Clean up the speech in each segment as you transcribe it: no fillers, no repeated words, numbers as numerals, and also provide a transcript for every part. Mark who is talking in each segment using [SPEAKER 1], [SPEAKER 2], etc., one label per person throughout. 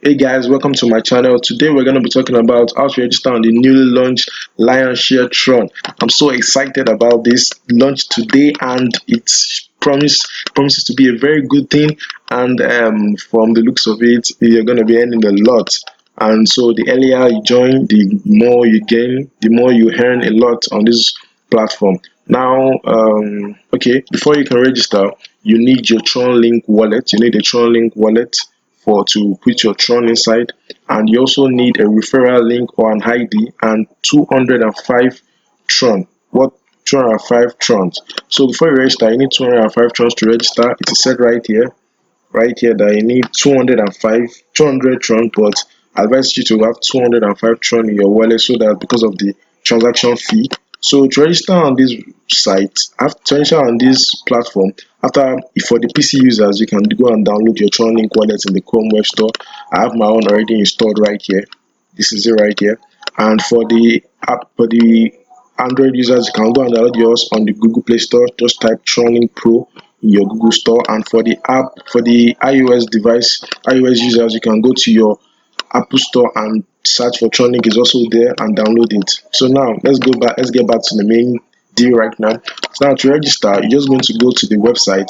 [SPEAKER 1] Hey guys, welcome to my channel. Today we're going to be talking about how to register on the newly launched Lionsshare Tron. I'm so excited about this launch today, and it's promises to be a very good thing. And from the looks of it, you're going to be earning a lot. And so the earlier you join, the more you gain, the more you earn a lot on this platform. Now, okay, before you can register, you need your Tron Link wallet. You need a Tron Link wallet for to put your Tron inside, and you also need a referral link or an ID and 205 Tron. What 205 Trons? So before you register, you need 205 Trons to register. It is said right here that you need 200 Tron, but I advise you to have 205 Tron in your wallet so that because of the transaction fee. So to register on this site, to register on this platform, after for the PC users, you can go and download your Tron Link wallet in the Chrome Web Store. I have my own already installed right here. This is it right here. And for the app, for the Android users, you can go and download yours on the Google Play Store. Just type Tron Link Pro in your Google Store. And for the app, for the iOS users, you can go to your Apple Store and search for Tron Link is also there and download it. So now let's get back to the main deal right now. So now to register, you're just going to go to the website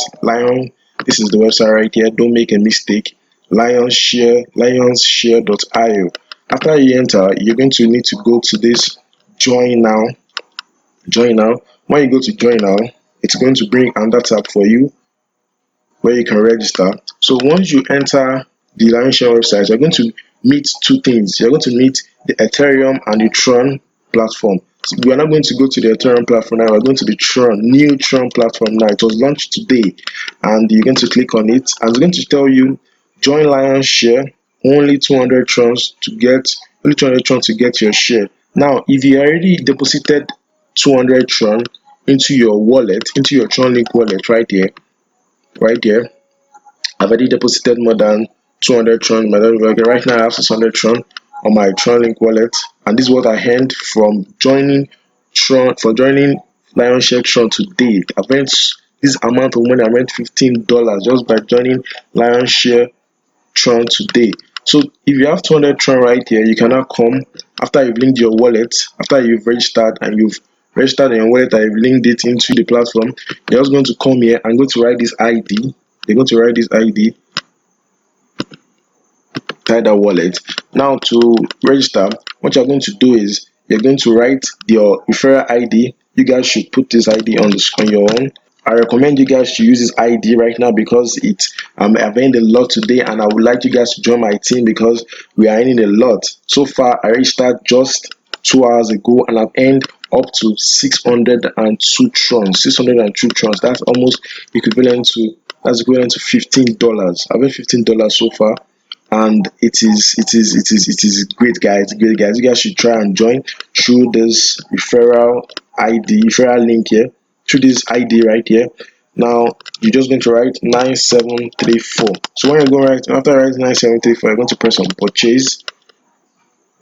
[SPEAKER 1] this is the website right here. Don't make a mistake. Lionsshare.io. After you enter, you're going to need to go to this join now. When you go to join now, it's going to bring another tab for you where you can register. So once you enter the Lionsshare website, you're going to meet two things. You're going to meet the Ethereum and the Tron platform. So we're not going to go to the Ethereum platform now. We're going to the new Tron platform now. It was launched today, and you're going to click on it, and it's going to tell you join Lionsshare. Only 200 Trons to get your share. Now, if you already deposited 200 Tron into your wallet, into your Tron Link wallet right here, I've already deposited more than 200 Tron. Right now I have 600 Tron on my Tron Link wallet, and this is what I earned from joining Lionsshare Tron today. I've earned this amount of money. I earned $15 just by joining Lionsshare Tron today. So if you have 200 Tron right here, you can now come after you've linked your wallet, after you've registered and you've registered in your wallet and you've linked it into the platform. You're just going to come here and go to write this ID. They're going to write this ID, type that wallet. Now to register, what you're going to do is you're going to write your referral ID. You guys should put this ID on your own. I recommend you guys to use this ID right now because I've earned a lot today, and I would like you guys to join my team because we are earning a lot. So far, I registered just 2 hours ago, and I've earned up to 602 Trons. 602 Trons. That's almost equivalent to $15. I've earned $15 so far, and it is great, guys. You guys should try and join through this referral link here, through this ID right here. Now you're just going to write 9734. So when you go after writing 9734, you're going to press on purchase.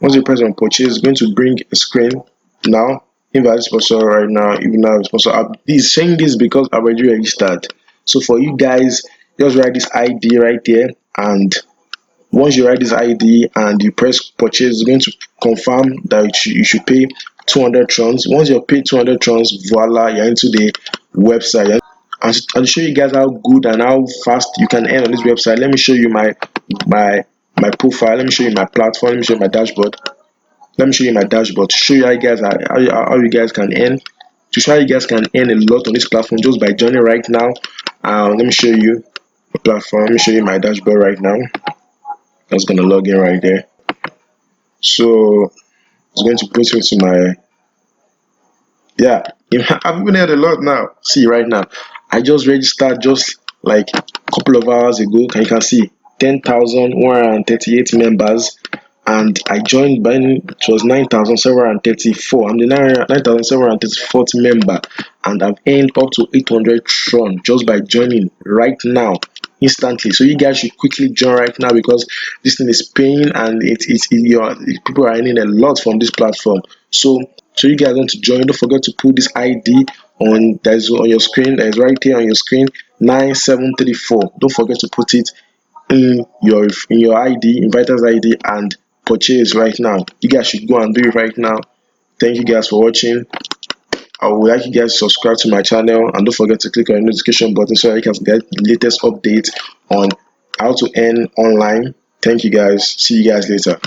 [SPEAKER 1] Once you press on purchase, it's going to bring a screen. Now invalid sponsor right now, even now sponsor. This saying this because I already registered. So for you guys, just write this ID right there, and once you write this ID and you press purchase, it's going to confirm that you should pay 200 Trons. Once you pay 200 Trons, voila, you're into the website. And I'll show you guys how good and how fast you can earn on this website. Let me show you my profile. Let me show you my platform. Let me show you my dashboard. To show you how you guys can earn. To show how you guys can earn a lot on this platform just by joining right now. Let me show you the platform. Let me show you my dashboard right now. I was gonna log in right there. So it's going to put me to my I've even had a lot now. See right now, I just registered just like a couple of hours ago. You can see 10,138 members, and I joined by it was 9,734. I'm the 9,734th member, and I've earned up to 800 Tron just by joining right now, instantly. So you guys should quickly join right now because this thing is paying, and people are earning a lot from this platform. So you guys want to join, don't forget to put this ID on your screen. That is right here on your screen, 9734. Don't forget to put it in your ID, inviters ID, and purchase right now. You guys should go and do it right now. Thank you guys for watching. I would like you guys to subscribe to my channel, and don't forget to click on the notification button so that you can get the latest updates on how to earn online. Thank you guys. See you guys later.